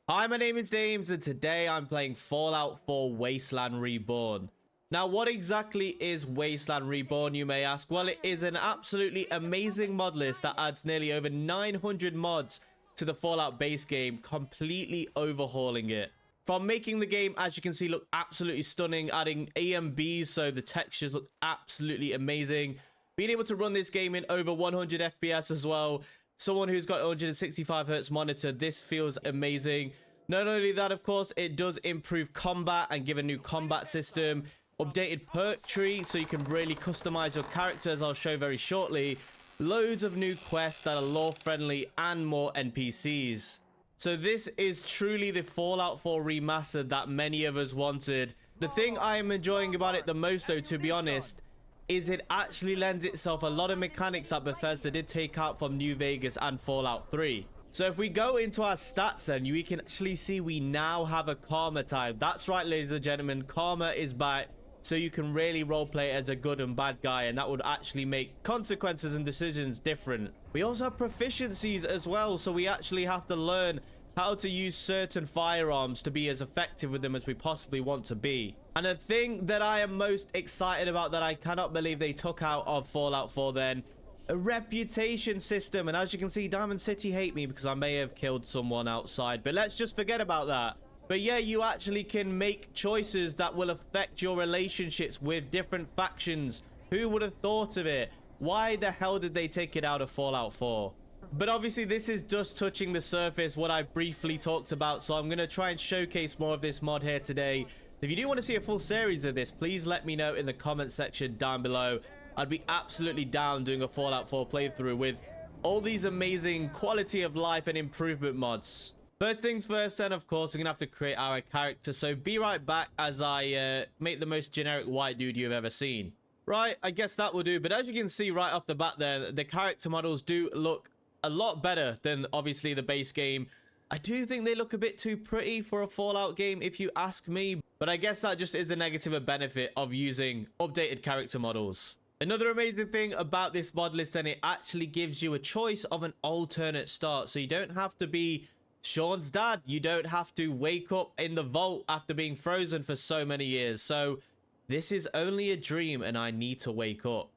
Hi, my name is Damz, and today I'm playing Fallout 4 Wasteland Reborn. Now, what exactly is Wasteland Reborn, you may ask? Well, it is an absolutely amazing mod list that adds nearly over 900 mods to the Fallout base game, completely overhauling it. From making the game, as you can see, look absolutely stunning, adding AMBs so the textures look absolutely amazing. Being able to run this game in over 100 FPS as well. Someone who's got 165 Hz monitor, this feels amazing. Not only that, of course, it does improve combat and give a new combat system. Updated perk tree, so you can really customize your character, as I'll show very shortly. Loads of new quests that are lore friendly and more NPCs. So this is truly the Fallout 4 remastered that many of us wanted. The thing I am enjoying about it the most, though, to be honest, is it actually lends itself a lot of mechanics that Bethesda did take out from New Vegas and Fallout 3. So if we go into our stats, then we can actually see we now have a karma type. That's right, ladies and gentlemen, karma is back, so you can really roleplay as a good and bad guy, and that would actually make consequences and decisions different. We also have proficiencies as well, so we actually have to learn how to use certain firearms to be as effective with them as we possibly want to be. And the thing that I am most excited about, that I cannot believe they took out of Fallout 4 then, a reputation system. And as you can see, Diamond City hate me because I may have killed someone outside, but let's just forget about that. But yeah, you actually can make choices that will affect your relationships with different factions. Who would have thought of it? Why the hell did they take it out of Fallout 4? But obviously this is just touching the surface, what I briefly talked about, so I'm going to try and showcase more of this mod here today. If you do want to see a full series of this, please let me know in the comment section down below. I'd be absolutely down doing a Fallout 4 playthrough with all these amazing quality of life and improvement mods. First things first, then, of course, we're going to have to create our character, so be right back as I make the most generic white dude you've ever seen. Right, I guess that will do, but as you can see right off the bat there, the character models do look a lot better than obviously the base game. I do think they look a bit too pretty for a Fallout game if you ask me, but I guess that just is a negative benefit of using updated character models. Another amazing thing about this mod list, then, it actually gives you a choice of an alternate start, so you don't have to be Sean's dad. You don't have to wake up in the vault after being frozen for so many years. So this is only a dream and I need to wake up.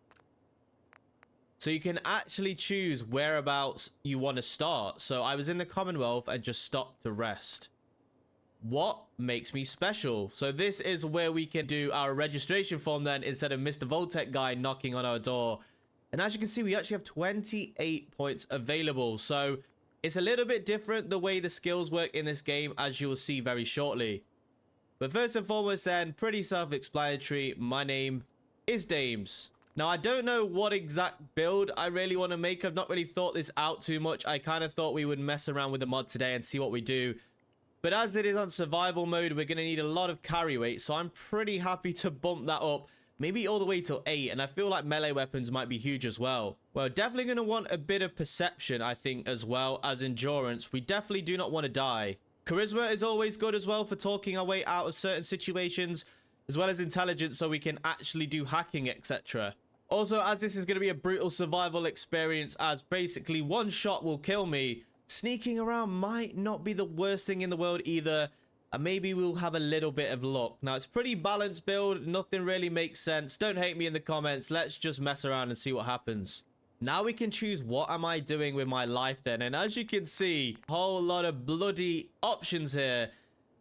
So you can actually choose whereabouts you want to start. So I was in the Commonwealth and just stopped to rest. What makes me special? So this is where we can do our registration form then, instead of Mr. Voltec guy knocking on our door. And as you can see, we actually have 28 points available. So it's a little bit different the way the skills work in this game, as you will see very shortly. But first and foremost then, pretty self-explanatory. My name is Damz. Now, I don't know what exact build I really want to make. I've not really thought this out too much. I kind of thought we would mess around with the mod today and see what we do. But as it is on survival mode, we're going to need a lot of carry weight. So I'm pretty happy to bump that up, maybe all the way to 8. And I feel like melee weapons might be huge as well. Well, definitely going to want a bit of perception, I think, as well as endurance. We definitely do not want to die. Charisma is always good as well for talking our way out of certain situations, as well as intelligence so we can actually do hacking, etc. Also, as this is going to be a brutal survival experience, as basically one shot will kill me, sneaking around might not be the worst thing in the world either. And maybe we'll have a little bit of luck. Now, it's pretty balanced build. Nothing really makes sense. Don't hate me in the comments. Let's just mess around and see what happens. Now we can choose what am I doing with my life then. And as you can see, a whole lot of bloody options here.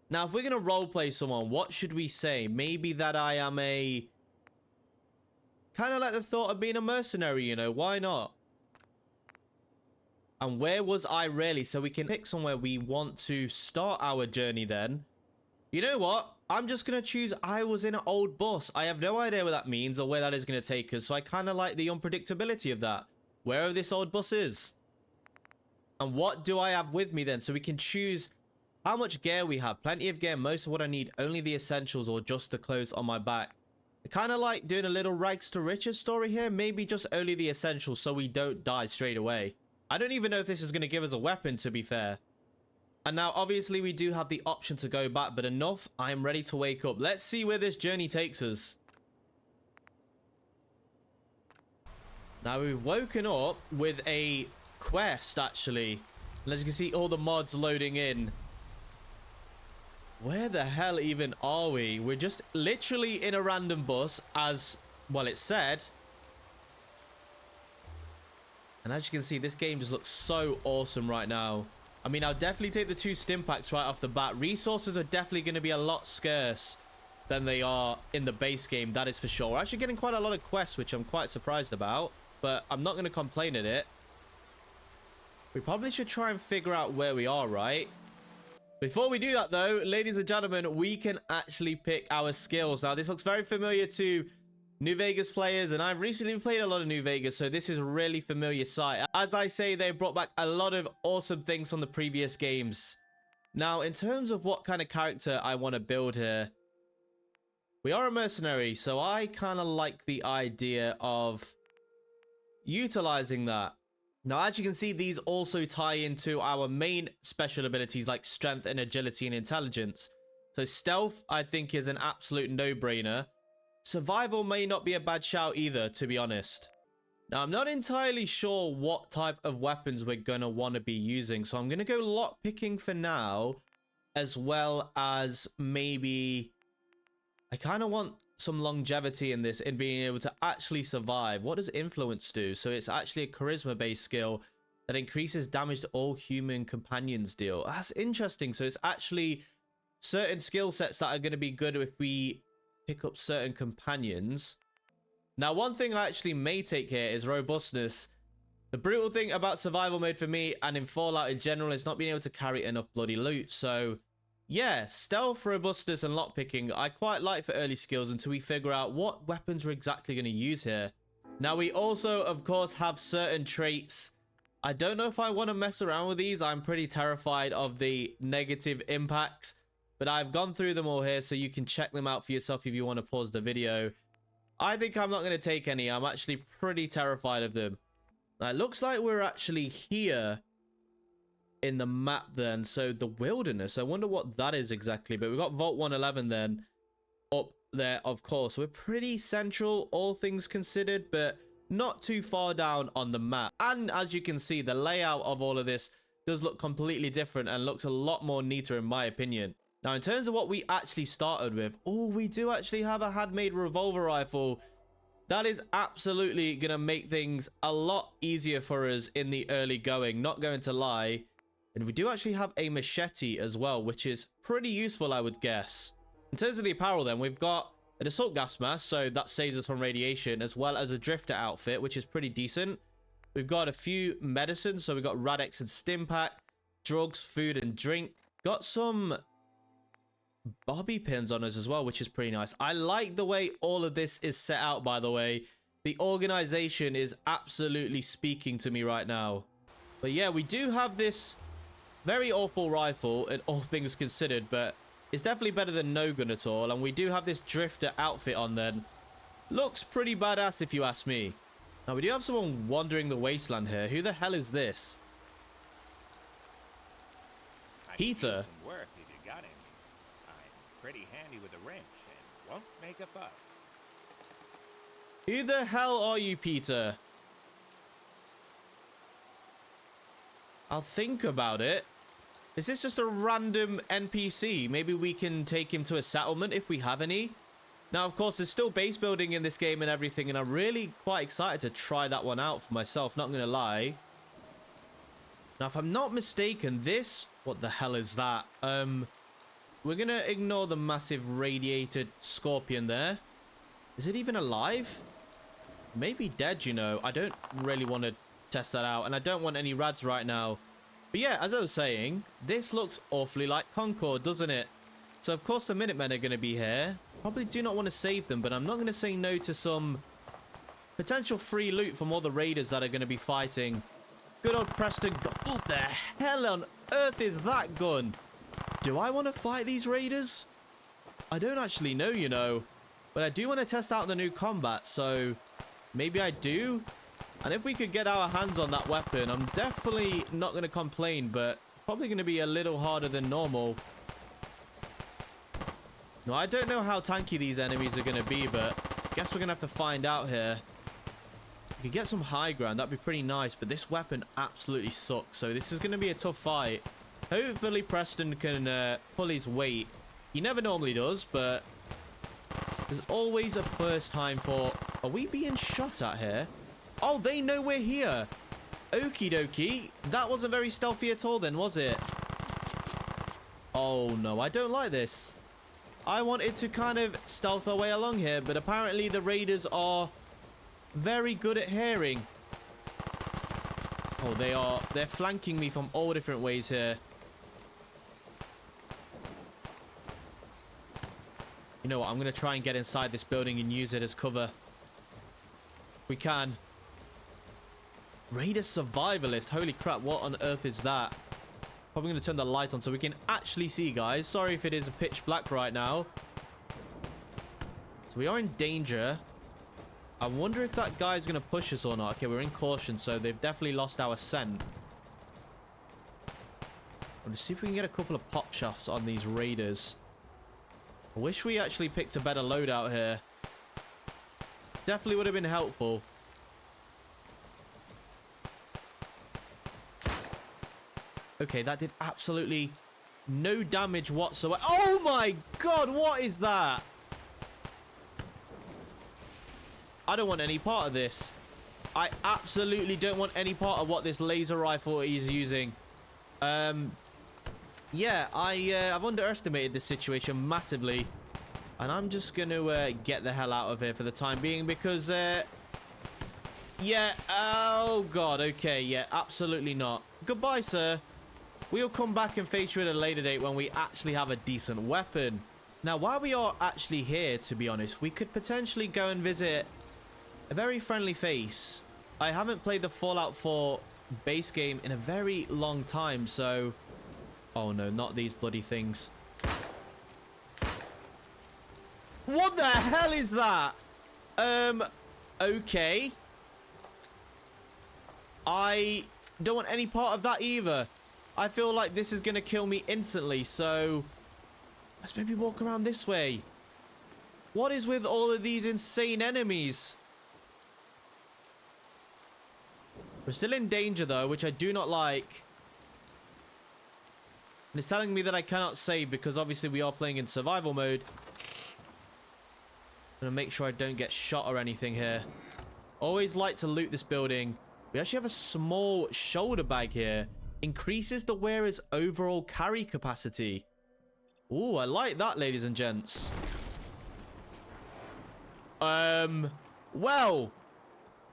Now, if we're going to roleplay someone, what should we say? Maybe that I am a... kind of like the thought of being a mercenary, you know, why not? And where was I really? So we can pick somewhere we want to start our journey then. You know what? I'm just going to choose I was in an old bus. I have no idea what that means or where that is going to take us. So I kind of like the unpredictability of that. Wherever this old bus is. And what do I have with me then? So we can choose how much gear we have. Plenty of gear. Most of what I need. Only the essentials or just the clothes on my back. I kind of like doing a little rags to riches story here. Maybe just only the essentials so we don't die straight away. I don't even know if this is going to give us a weapon, to be fair. And now, obviously, we do have the option to go back, but enough. I am ready to wake up. Let's see where this journey takes us. Now, we've woken up with a quest, actually. And as you can see, all the mods loading in. Where the hell even are we? We're just literally in a random bus, as well it said. And as you can see, this game just looks so awesome right now. I mean, I'll definitely take the 2 stim packs right off the bat. Resources are definitely going to be a lot scarce than they are in the base game, that is for sure. We're actually getting quite a lot of quests, which I'm quite surprised about, but I'm not going to complain at it. We probably should try and figure out where we are, right? Before we do that, though, ladies and gentlemen, we can actually pick our skills. Now, this looks very familiar to New Vegas players, and I've recently played a lot of New Vegas, so this is a really familiar sight. As I say, they brought back a lot of awesome things from the previous games. Now, in terms of what kind of character I want to build here, we are a mercenary, so I kind of like the idea of utilizing that. Now, as you can see, these also tie into our main special abilities like strength and agility and intelligence. So stealth, I think, is an absolute no-brainer. Survival may not be a bad shout either, to be honest. Now, I'm not entirely sure what type of weapons we're going to want to be using, so I'm going to go lockpicking for now, as well as maybe... I kind of want some longevity in this, in being able to actually survive. What does influence do? So it's actually a charisma based skill that increases damage to all human companions deal. That's interesting. So it's actually certain skill sets that are going to be good if we pick up certain companions. Now, one thing I actually may take here is robustness. The brutal thing about survival mode for me and in Fallout in general is not being able to carry enough bloody loot. So yeah, stealth, robustness, and lockpicking I quite like for early skills until we figure out what weapons we're exactly going to use here. Now, we also, of course, have certain traits. I don't know if I want to mess around with these. I'm pretty terrified of the negative impacts, but I've gone through them all here, so you can check them out for yourself if you want to pause the video. I think I'm not going to take any. I'm actually pretty terrified of them. Now, it looks like we're actually here in the map then, so the wilderness, I wonder what that is exactly. But we've got Vault 111 then up there, of course. We're pretty central, all things considered, but not too far down on the map. And as you can see, the layout of all of this does look completely different and looks a lot more neater in my opinion. Now, in terms of what we actually started with, oh, we do actually have a handmade revolver rifle. That is absolutely gonna make things a lot easier for us in the early going, not going to lie. And we do actually have a machete as well, which is pretty useful, I would guess. In terms of the apparel then, we've got an assault gas mask, so that saves us from radiation, as well as a drifter outfit, which is pretty decent. We've got a few medicines, so we've got Radex and Stim Pack, drugs, food, and drink. Got some bobby pins on us as well, which is pretty nice. I like the way all of this is set out, by the way. The organization is absolutely speaking to me right now. But yeah, we do have this very awful rifle, in all things considered, but it's definitely better than no gun at all. And we do have this drifter outfit on then. Looks pretty badass if you ask me. Now, we do have someone wandering the wasteland here. Who the hell is this? Peter. Work if you got him. I'm pretty handy with a wrench and won't make a fuss. Who the hell are you, Peter? I'll think about it. Is this just a random NPC? Maybe we can take him to a settlement if we have any. Now, of course, there's still base building in this game and everything, and I'm really quite excited to try that one out for myself, not gonna lie. Now, if I'm not mistaken, this... What the hell is that? We're gonna ignore the massive radiated scorpion there. Is it even alive? Maybe dead, you know. I don't really want to test that out, and I don't want any rads right now. But yeah, as I was saying, this looks awfully like Concord, doesn't it? So of course the Minutemen are going to be here. Probably do not want to save them, but I'm not going to say no to some potential free loot from all the raiders that are going to be fighting. Good old Preston gun. What the hell on earth is that gun? Do I want to fight these raiders? I don't actually know, you know. But I do want to test out the new combat, so maybe I do. And if we could get our hands on that weapon, I'm definitely not going to complain, but probably going to be a little harder than normal. Now, I don't know how tanky these enemies are going to be, but I guess we're going to have to find out here. If we could get some high ground, that'd be pretty nice, but this weapon absolutely sucks, so this is going to be a tough fight. Hopefully Preston can pull his weight He never normally does, but there's always a first time for... Are we being shot at here? Oh, they know we're here. Okie dokie. That wasn't very stealthy at all then, was it? Oh, no. I don't like this. I wanted to kind of stealth our way along here, but apparently the raiders are very good at hearing. Oh, they are. They're flanking me from all different ways here. You know what? I'm going to try and get inside this building and use it as cover. We can. Raider survivalist. Holy crap. What on earth is that? Probably going to turn the light on so we can actually see, guys. Sorry if it is pitch black right now. So we are in danger. I wonder if that guy's going to push us or not. Okay, we're in caution, so they've definitely lost our scent. Let's see if we can get a couple of pop shots on these raiders. I wish we actually picked a better loadout here. Definitely would have been helpful. Okay, that did absolutely no damage whatsoever. Oh my god, what is that? I don't want any part of this. I absolutely don't want any part of what this laser rifle is using. Yeah, I've underestimated this situation massively. And I'm just going to get the hell out of here for the time being because... yeah, oh god, okay, yeah, absolutely not. Goodbye, sir. We'll come back and face you at a later date when we actually have a decent weapon. Now, while we are actually here, to be honest, we could potentially go and visit a very friendly face. I haven't played the Fallout 4 base game in a very long time, so... Oh no, not these bloody things. What the hell is that? Okay. I don't want any part of that either. I feel like this is going to kill me instantly, so let's maybe walk around this way. What is with all of these insane enemies? We're still in danger, though, which I do not like. And it's telling me that I cannot save because obviously we are playing in survival mode. I'm going to make sure I don't get shot or anything here. Always like to loot this building. We actually have a small shoulder bag here. Increases the wearer's overall carry capacity. Ooh, I like that, ladies and gents. Well,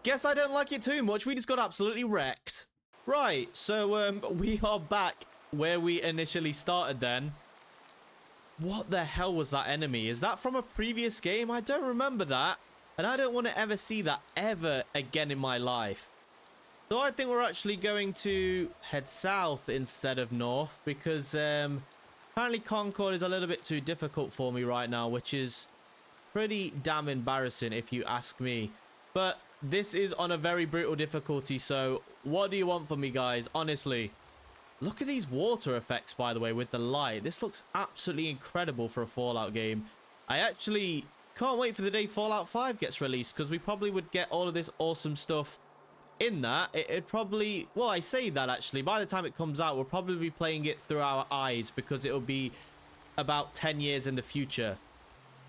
guess I don't like it too much. We just got absolutely wrecked. Right, so we are back where we initially started then. What the hell was that enemy? Is that from a previous game? I don't remember that. And I don't want to ever see that ever again in my life. So I think we're actually going to head south instead of north because apparently Concord is a little bit too difficult for me right now, which is pretty damn embarrassing if you ask me. But this is on a very brutal difficulty, so what do you want from me, guys? Honestly, look at these water effects, by the way, with the light. This looks absolutely incredible for a Fallout game. I actually can't wait for the day Fallout 5 gets released because we probably would get all of this awesome stuff in that. It'd probably, well, I say that actually, by the time it comes out, we'll probably be playing it through our eyes because it'll be about 10 years in the future.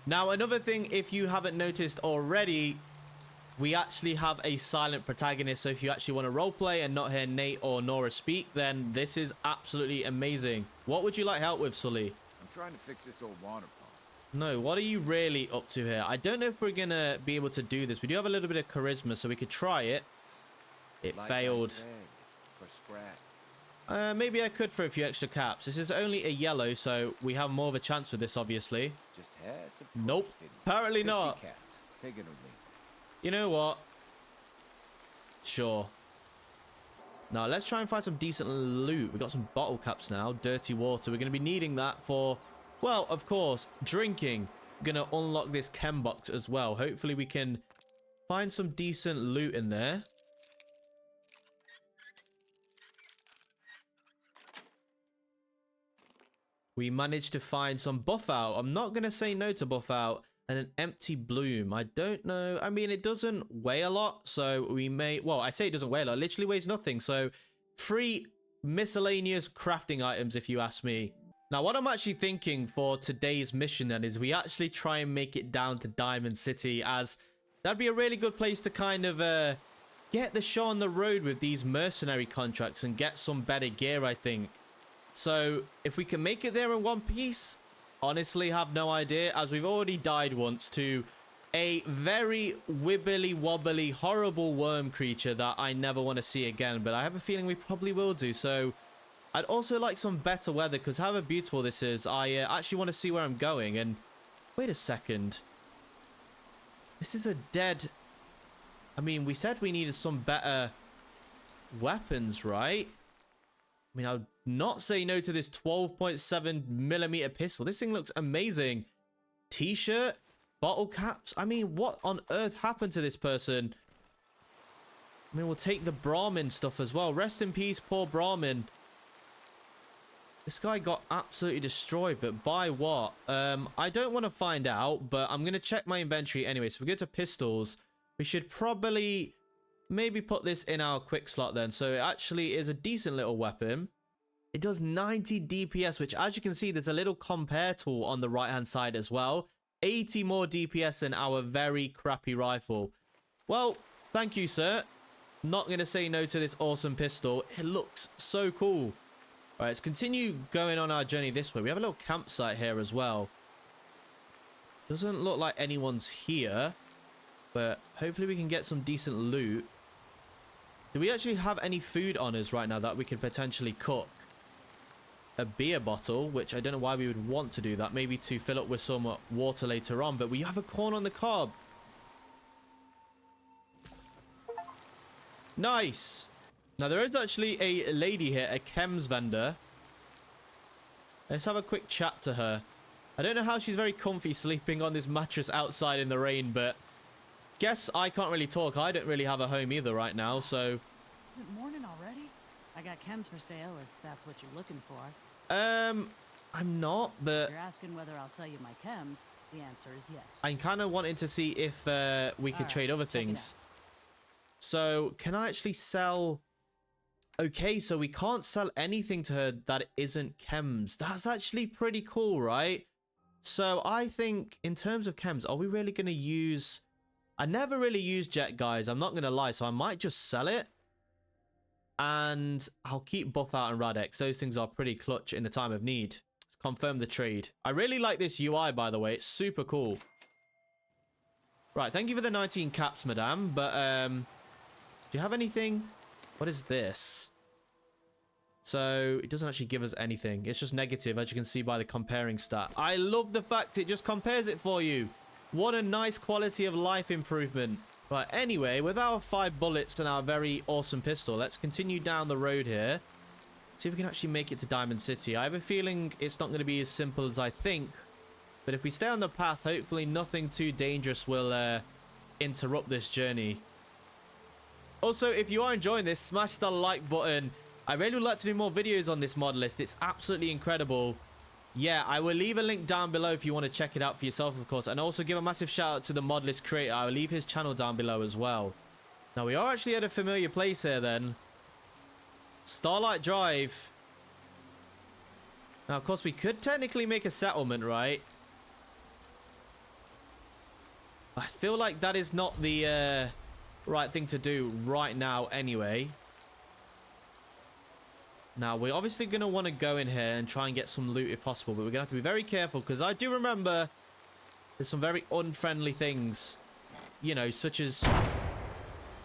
Now, another thing, if you haven't noticed already, we actually have a silent protagonist. So if you actually want to roleplay and not hear Nate or Nora speak, then this is absolutely amazing. What would you like help with, Sully? I'm trying to fix this old water pump. No, what are you really up to here? I don't know if we're going to be able to do this. We do have a little bit of charisma, so we could try it. It failed. For scrap. Maybe I could for a few extra caps. This is only a yellow, so we have more of a chance with this, obviously. Just had to nope. Apparently not. Caps. Take it or leave it. You know what? Sure. Now, let's try and find some decent loot. We've got some bottle caps now. Dirty water. We're going to be needing that for, well, of course, drinking. Going to unlock this chem box as well. Hopefully, we can find some decent loot in there. We managed to find some buff out. I'm not going to say no to buff out. And an empty bloom. I don't know. I mean, it doesn't weigh a lot. So we may... Well, I say it doesn't weigh a lot. It literally weighs nothing. So 3 miscellaneous crafting items, if you ask me. Now, what I'm actually thinking for today's mission then is we actually try and make it down to Diamond City, as that'd be a really good place to kind of get the show on the road with these mercenary contracts and get some better gear, I think. So if we can make it there in one piece, honestly have no idea, as we've already died once to a very wibbly wobbly horrible worm creature that I never want to see again, but I have a feeling we probably will do. So I'd also like some better weather, because however beautiful this is, I actually want to see where I'm going. And wait a second, this is a dead... I mean, we said we needed some better weapons, right? I mean, I would not say no to this 12.7mm pistol. This thing looks amazing. T-shirt, bottle caps. I mean, what on earth happened to this person? I mean, we'll take the Brahmin stuff as well. Rest in peace, poor Brahmin. This guy got absolutely destroyed, but by what? I don't want to find out, but I'm going to check my inventory anyway. So we go to pistols. We should probably maybe put this in our quick slot then. So it actually is a decent little weapon. It does 90 DPS, which as you can see, there's a little compare tool on the right-hand side as well. 80 more DPS than our very crappy rifle. Well, thank you, sir. Not going to say no to this awesome pistol. It looks so cool. All right, let's continue going on our journey this way. We have a little campsite here as well. Doesn't look like anyone's here, but hopefully we can get some decent loot. Do we actually have any food on us right now that we could potentially cook? A beer bottle, which I don't know why we would want to do that. Maybe to fill up with some water later on, but we have a corn on the cob. Nice. Now, there is actually a lady here, a chems vendor. Let's have a quick chat to her. I don't know how she's very comfy sleeping on this mattress outside in the rain, but guess I can't really talk. I don't really have a home either right now, so... Is it morning already? I got chems for sale if that's what you're looking for. I'm not, but... If you're asking whether I'll sell you my chems, the answer is yes. I'm kind of wanting to see if we could trade other things. So, can I actually sell... Okay, so we can't sell anything to her that isn't chems. That's actually pretty cool, right? So I think in terms of chems, are we really going to use... I never really use jet, guys. I'm not going to lie. So I might just sell it. And I'll keep buff out and Radex. Those things are pretty clutch in the time of need. Let's confirm the trade. I really like this UI, by the way. It's super cool. Right, thank you for the 19 caps, madame. But do you have anything? What is this? So it doesn't actually give us anything. It's just negative, as you can see by the comparing stat. I love the fact it just compares it for you. What a nice quality of life improvement. Right, anyway, with our 5 bullets and our very awesome pistol, let's continue down the road here. See if we can actually make it to Diamond City. I have a feeling it's not going to be as simple as I think. But if we stay on the path, hopefully nothing too dangerous will interrupt this journey. Also, if you are enjoying this, smash the like button. I really would like to do more videos on this mod list. It's absolutely incredible. Yeah, I will leave a link down below if you want to check it out for yourself, of course. And also give a massive shout out to the mod list creator. I will leave his channel down below as well. Now, we are actually at a familiar place here then. Starlight Drive. Now, of course, we could technically make a settlement, right? I feel like that is not the right thing to do right now anyway. Now, we're obviously going to want to go in here and try and get some loot if possible. But we're going to have to be very careful because I do remember there's some very unfriendly things. You know, such as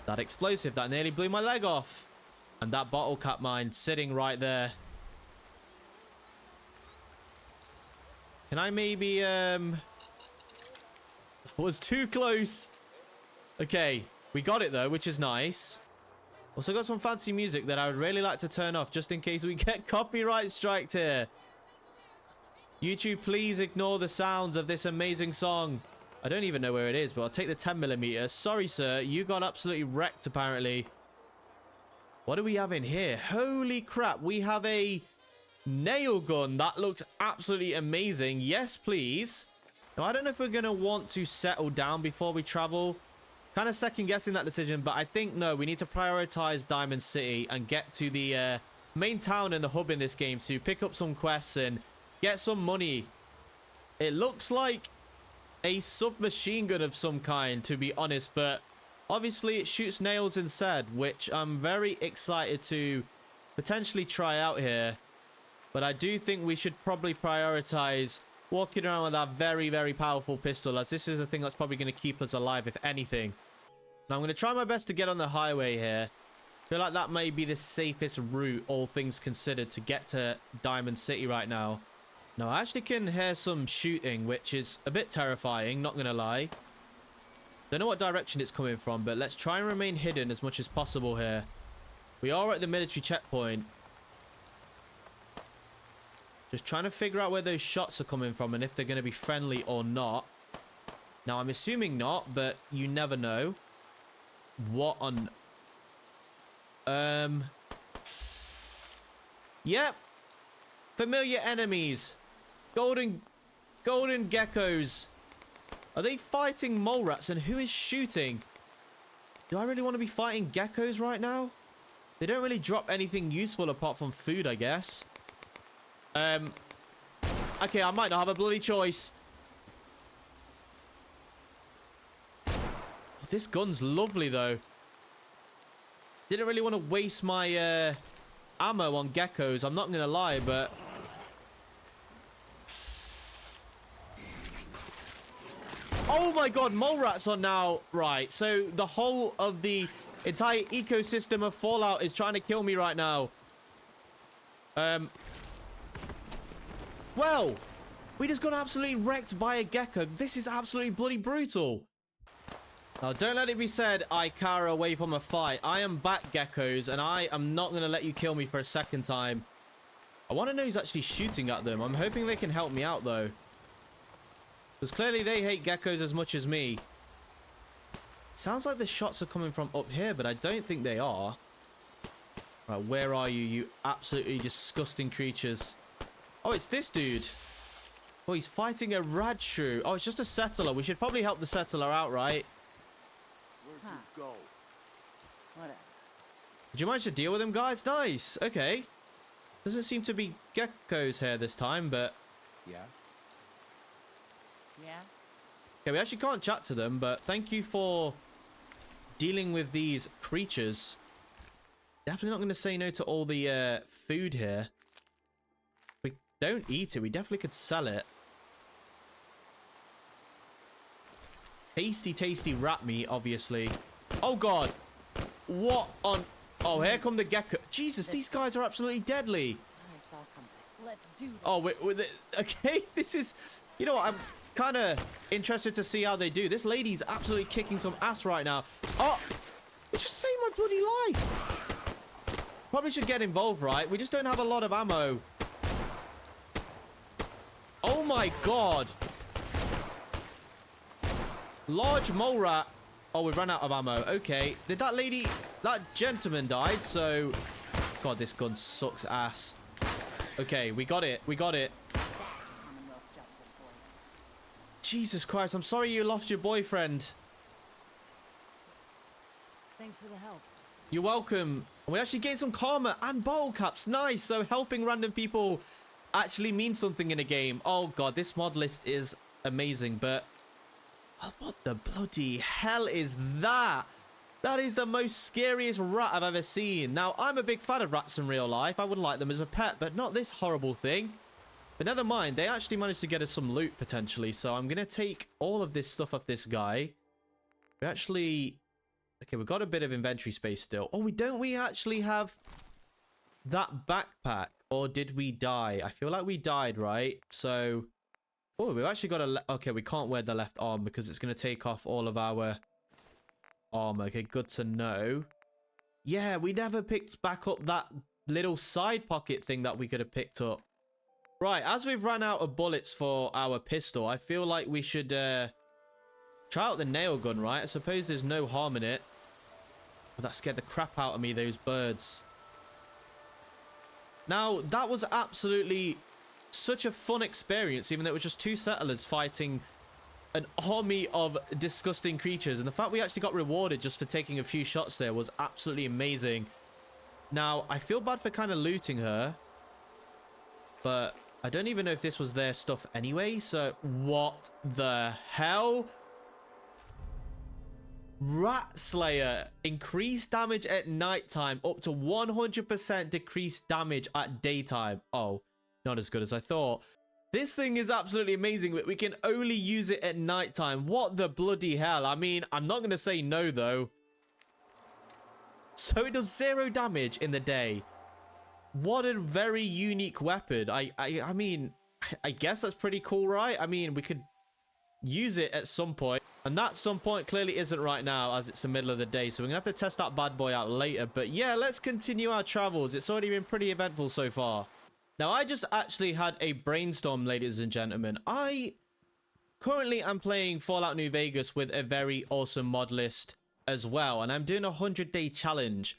that explosive that nearly blew my leg off. And that bottle cap mine sitting right there. Can I maybe... was too close. Okay, we got it though, which is nice. Also got some fancy music that I would really like to turn off just in case we get copyright striked here. YouTube, please ignore the sounds of this amazing song. I don't even know where it is, but I'll take the 10mm. Sorry, sir. You got absolutely wrecked, apparently. What do we have in here? Holy crap. We have a nail gun. That looks absolutely amazing. Yes, please. Now, I don't know if we're going to want to settle down before we travel. Kind of second guessing that decision, but I think no, we need to prioritize Diamond City and get to the main town and the hub in this game to pick up some quests and get some money. It looks like a submachine gun of some kind, to be honest, but obviously it shoots nails instead, which I'm very excited to potentially try out here. But I do think we should probably prioritize walking around with our very, very powerful pistol, as this is the thing that's probably going to keep us alive, if anything. Now, I'm going to try my best to get on the highway here. I feel like that may be the safest route, all things considered, to get to Diamond City right now. Now, I actually can hear some shooting, which is a bit terrifying, not going to lie. Don't know what direction it's coming from, but let's try and remain hidden as much as possible here. We are at the military checkpoint. Just trying to figure out where those shots are coming from and if they're going to be friendly or not. Now, I'm assuming not, but you never know. What on... Yep. Familiar enemies. Golden geckos. Are they fighting mole rats? And who is shooting? Do I really want to be fighting geckos right now? They don't really drop anything useful apart from food, I guess. Okay, I might not have a bloody choice. Oh, this gun's lovely, though. Didn't really want to waste my ammo on geckos, I'm not going to lie, but... Oh my god, mole rats are now... Right, so the whole of the entire ecosystem of Fallout is trying to kill me right now. Well, we just got absolutely wrecked by a gecko. This is absolutely bloody brutal. Now, don't let it be said I cower away from a fight. I am back, geckos, and I am not going to let you kill me for a second time. I want to know who's actually shooting at them. I'm hoping they can help me out, though. Because clearly they hate geckos as much as me. Sounds like the shots are coming from up here, but I don't think they are. Right, where are you, you absolutely disgusting creatures? Oh, it's this dude. Oh, he's fighting a radshrew. Oh, it's just a settler. We should probably help the settler out, right? Where'd you go? Whatever. Did you manage to deal with him, guys? Nice. Okay. Doesn't seem to be geckos here this time, but... Yeah? Yeah? Okay, we actually can't chat to them, but thank you for dealing with these creatures. Definitely not going to say no to all the food here. We don't eat it. We definitely could sell it. Tasty, tasty rat meat, obviously. Oh, God. What on... Oh, here come the gecko. Jesus, these guys are absolutely deadly. I saw something. Let's do this. Oh, okay. This is... You know what? I'm kind of interested to see how they do. This lady's absolutely kicking some ass right now. Oh! It just saved my bloody life. Probably should get involved, right? We just don't have a lot of ammo. Oh, my God. Large mole rat. Oh, we've run out of ammo. Okay. Did that lady... That gentleman died, so... God, this gun sucks ass. Okay, we got it. We got it. Commonwealth justice for you. Jesus Christ, I'm sorry you lost your boyfriend. Thanks for the help. You're welcome. And we actually gained some karma and bottle caps. Nice. So helping random people actually means something in a game. Oh, God, this mod list is amazing, but... Oh, what the bloody hell is that? That is the most scariest rat I've ever seen. Now, I'm a big fan of rats in real life. I would like them as a pet, but not this horrible thing. But never mind. They actually managed to get us some loot, potentially. So I'm going to take all of this stuff off this guy. We actually... Okay, we've got a bit of inventory space still. Oh, we actually have that backpack. Or did we die? I feel like we died, right? So... Oh, we've actually got a... Okay, we can't wear the left arm because it's going to take off all of our armor. Okay, good to know. Yeah, we never picked back up that little side pocket thing that we could have picked up. Right, as we've run out of bullets for our pistol, I feel like we should try out the nail gun, right? I suppose there's no harm in it. Oh, that scared the crap out of me, those birds. Now, that was absolutely... such a fun experience, even though it was just two settlers fighting an army of disgusting creatures. And the fact we actually got rewarded just for taking a few shots there was absolutely amazing. Now, I feel bad for kind of looting her. But I don't even know if this was their stuff anyway. So what the hell? Rat Slayer. Increased damage at nighttime. Up to 100% decreased damage at daytime. Oh, not as good as I thought. This thing is absolutely amazing, but we can only use it at nighttime. What the bloody hell? I mean, I'm not going to say no, though. So it does 0 damage in the day. What a very unique weapon. I mean, I guess that's pretty cool, right? I mean, we could use it at some point. And that some point clearly isn't right now, as it's the middle of the day. So we're going to have to test that bad boy out later. But yeah, let's continue our travels. It's already been pretty eventful so far. Now, I just actually had a brainstorm, ladies and gentlemen. I currently am playing Fallout New Vegas with a very awesome mod list as well. And I'm doing a 100-day challenge.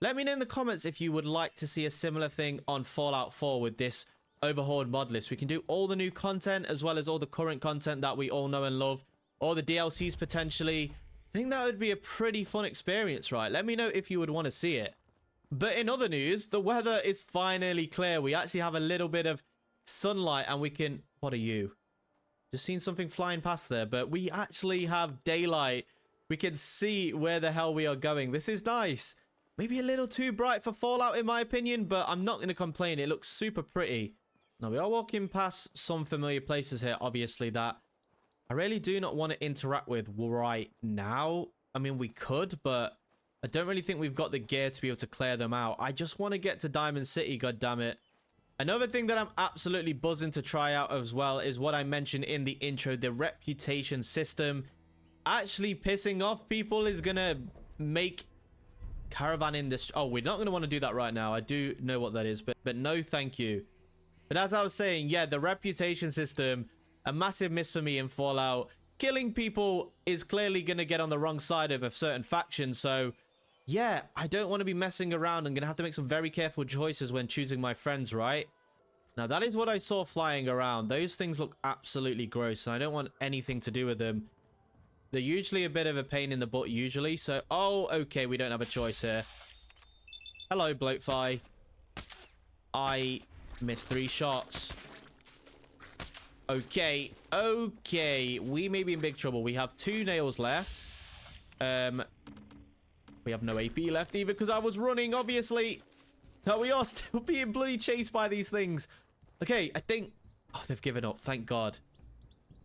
Let me know in the comments if you would like to see a similar thing on Fallout 4 with this overhauled mod list. We can do all the new content as well as all the current content that we all know and love. Or the DLCs potentially. I think that would be a pretty fun experience, right? Let me know if you would want to see it. But in other news, the weather is finally clear. We actually have a little bit of sunlight and we can... What are you? Just seen something flying past there, but we actually have daylight. We can see where the hell we are going. This is nice. Maybe a little too bright for Fallout in my opinion, but I'm not going to complain. It looks super pretty. Now we are walking past some familiar places here, obviously, that I really do not want to interact with right now. I mean, we could, but I don't really think we've got the gear to be able to clear them out. I just want to get to Diamond City, goddammit. Another thing that I'm absolutely buzzing to try out as well is what I mentioned in the intro, the reputation system. Actually pissing off people is going to make caravan industry... Oh, we're not going to want to do that right now. I do know what that is, but no thank you. But as I was saying, yeah, the reputation system, a massive miss for me in Fallout. Killing people is clearly going to get on the wrong side of a certain faction, so... Yeah, I don't want to be messing around. I'm going to have to make some very careful choices when choosing my friends, right? Now, that is what I saw flying around. Those things look absolutely gross, and I don't want anything to do with them. They're usually a bit of a pain in the butt, usually. So, oh, okay, we don't have a choice here. Hello, Bloatfi. I missed 3 shots. Okay, okay. We may be in big trouble. We have 2 nails left. We have no AP left either because I was running, obviously. No, we are still being bloody chased by these things. Okay, I think... Oh, they've given up. Thank God.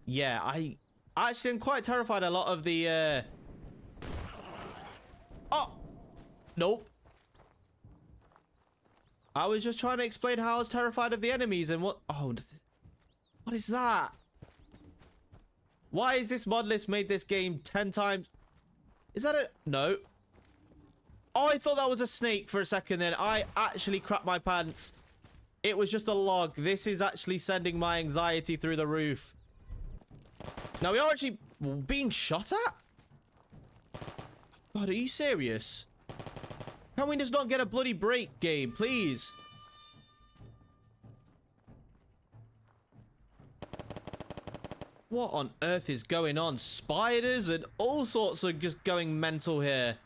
Yeah, I actually am quite terrified a lot of the... Oh! Nope. I was just trying to explain how I was terrified of the enemies and what... Oh, what is that? Why is this mod list made this game 10 times? Is that a... No. Oh, I thought that was a snake for a second then. I actually crapped my pants. It was just a log. This is actually sending my anxiety through the roof. Now, we are actually being shot at? God, are you serious? Can we just not get a bloody break, game, please? What on earth is going on? Spiders and all sorts are just going mental here.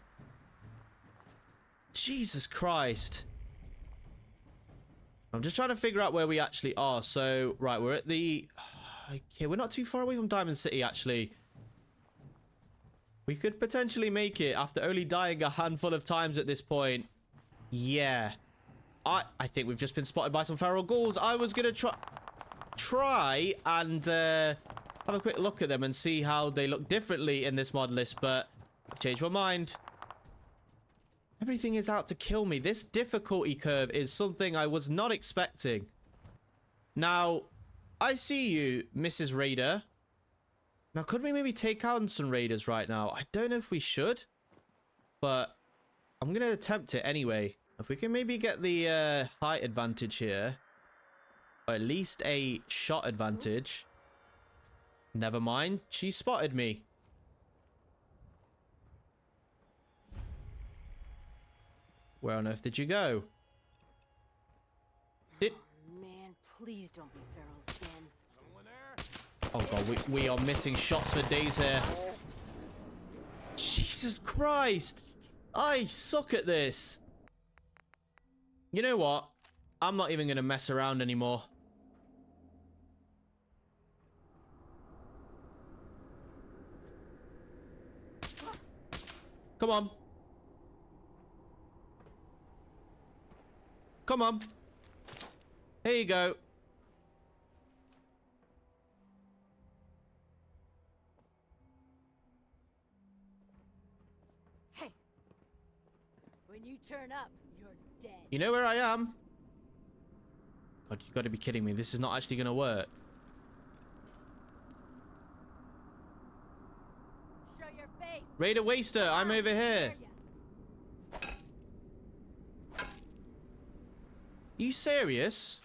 Jesus Christ. I'm just trying to figure out where we actually are. So, right, we're at the... Okay, we're not too far away from Diamond City, actually. We could potentially make it after only dying a handful of times at this point. Yeah. I think we've just been spotted by some feral ghouls. I was going to try and have a quick look at them and see how they look differently in this mod list, but I've changed my mind. Everything is out to kill me. This difficulty curve is something I was not expecting. Now, I see you, Mrs. Raider. Now, could we maybe take out some raiders right now? I don't know if we should, but I'm going to attempt it anyway. If we can maybe get the height advantage here, or at least a shot advantage. Never mind. She spotted me. Where on earth did you go? Oh, man, please don't be feral skin. Oh god, we are missing shots for days here. Jesus Christ! I suck at this. You know what? I'm not even going to mess around anymore. Come on. Come on. Here you go. Hey. When you turn up, you're dead. You know where I am? God, you gotta be kidding me. This is not actually gonna work. Show your face. Raider Waster, I'm over here. You serious?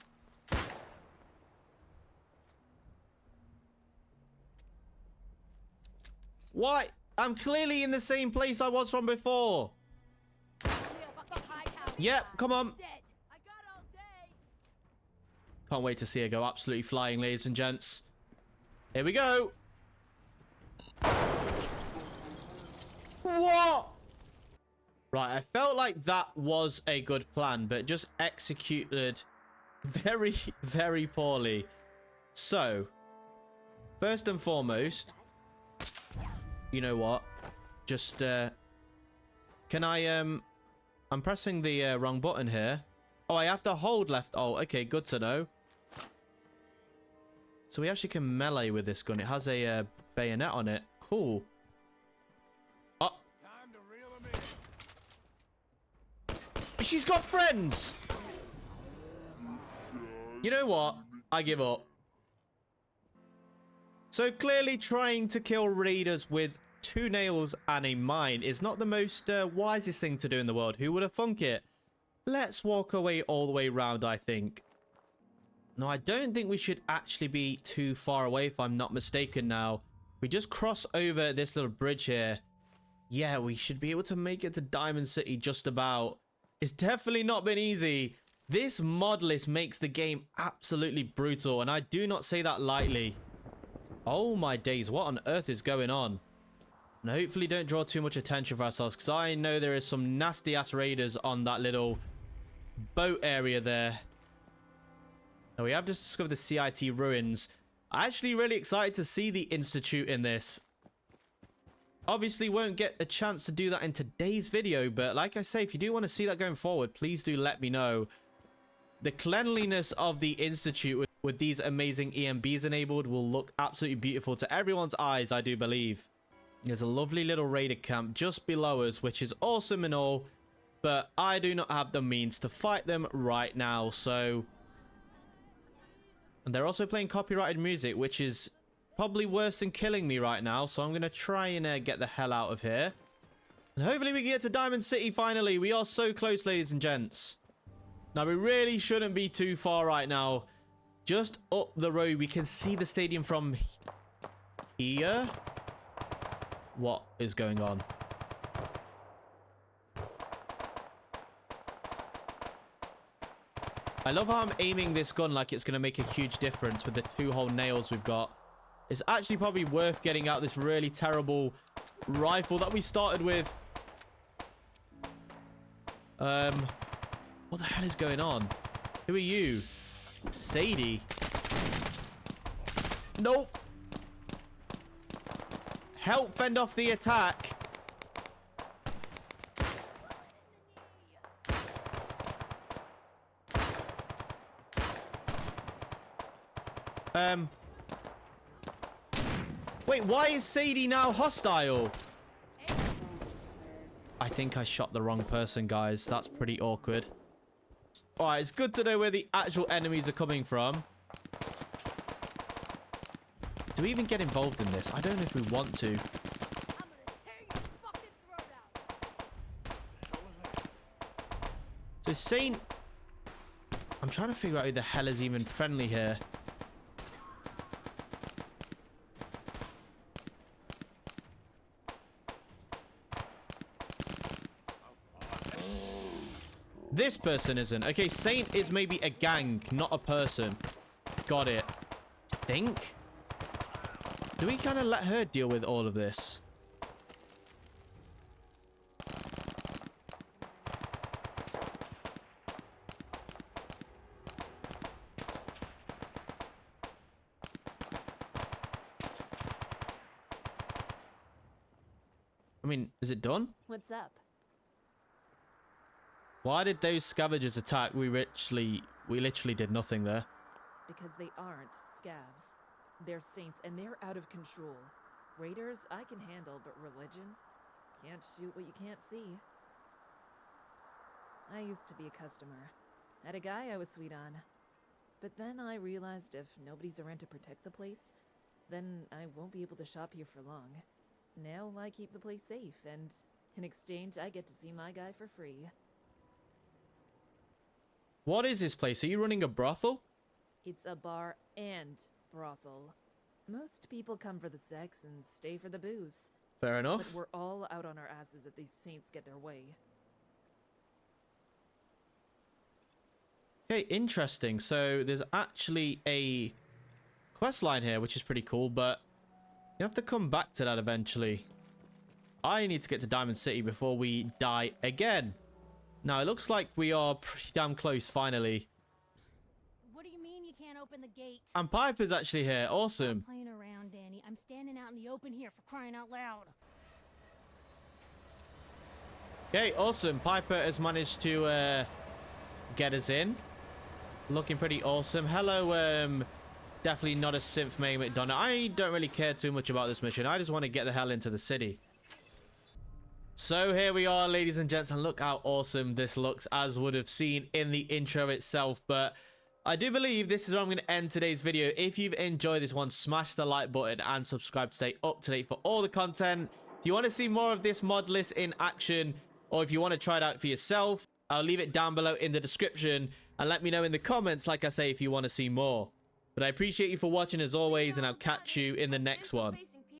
Why? I'm clearly in the same place I was from before. Yep, come on. Can't wait to see her go absolutely flying, ladies and gents. Here we go. What? Right, I felt like that was a good plan, but just executed very, very poorly. So, first and foremost, you know what? Just, can I, I'm pressing the wrong button here. Oh, I have to hold left alt. Okay, good to know. So we actually can melee with this gun. It has a bayonet on it. Cool. Oh. Time to reel 'em in. She's got friends. You know what? I give up. So clearly trying to kill raiders with 2 nails and a mine is not the most wisest thing to do in the world. Who would have thunk it? Let's walk away all the way around, I think. No, I don't think we should actually be too far away, if I'm not mistaken now. We just cross over this little bridge here. Yeah, we should be able to make it to Diamond City just about. It's definitely not been easy. This mod list makes the game absolutely brutal, and I do not say that lightly. Oh my days, what on earth is going on? And hopefully don't draw too much attention for ourselves, because I know there is some nasty ass raiders on that little boat area there. Now we have just discovered the CIT ruins. I'm actually really excited to see the Institute in this. Obviously won't get a chance to do that in today's video, but like I say, if you do want to see that going forward, please do let me know. The cleanliness of the Institute with these amazing EMBs enabled will look absolutely beautiful to everyone's eyes, I do believe. There's a lovely little raider camp just below us, which is awesome and all, but I do not have the means to fight them right now, so... And they're also playing copyrighted music, which is probably worse than killing me right now, so I'm going to try and get the hell out of here. And hopefully we can get to Diamond City finally. We are so close, ladies and gents. Now, we really shouldn't be too far right now. Just up the road, we can see the stadium from here. What is going on? I love how I'm aiming this gun like it's going to make a huge difference with the 2-hole nails we've got. It's actually probably worth getting out this really terrible rifle that we started with. What the hell is going on? Who are you? Sadie. Nope. Help fend off the attack. Wait, why is Sadie now hostile? I think I shot the wrong person, guys. That's pretty awkward. Alright, it's good to know where the actual enemies are coming from. Do we even get involved in this? I don't know if we want to. I'm gonna tear your fucking throat out. So Saint... I'm trying to figure out who the hell is even friendly here. This person isn't. Okay, Saint is maybe a gang, not a person. Got it. I think. Do we kind of let her deal with all of this? I mean, is it done? What's up? Why did those scavengers attack? We literally did nothing there. Because they aren't scavs. They're saints and they're out of control. Raiders, I can handle, but religion? Can't shoot what you can't see. I used to be a customer. Had a guy I was sweet on. But then I realized if nobody's around to protect the place, then I won't be able to shop here for long. Now I keep the place safe, and in exchange I get to see my guy for free. What is this place? Are you running a brothel? It's a bar and brothel. Most people come for the sex and stay for the booze. Fair enough. But we're all out on our asses if these saints get their way. Okay, interesting. So there's actually a quest line here, which is pretty cool, but you have to come back to that eventually. I need to get to Diamond City before we die again. Now, it looks like we are pretty damn close, finally. What do you mean you can't open the gate? And Piper's actually here. Awesome. I'm playing around, Danny. I'm standing out in the open here for crying out loud. Okay, awesome. Piper has managed to get us in. Looking pretty awesome. Hello, definitely not a synth main McDonough. I don't really care too much about this mission. I just want to get the hell into the city. So here we are, ladies and gents, and look how awesome this looks, as would have seen in the intro itself. But I do believe this is where I'm going to end today's video. If you've enjoyed this one, smash the like button and subscribe to stay up to date for all the content. If you want to see more of this mod list in action, or if you want to try it out for yourself, I'll leave it down below in the description, and let me know in the comments, like I say, if you want to see more. But I appreciate you for watching as always, and I'll catch you in the next one.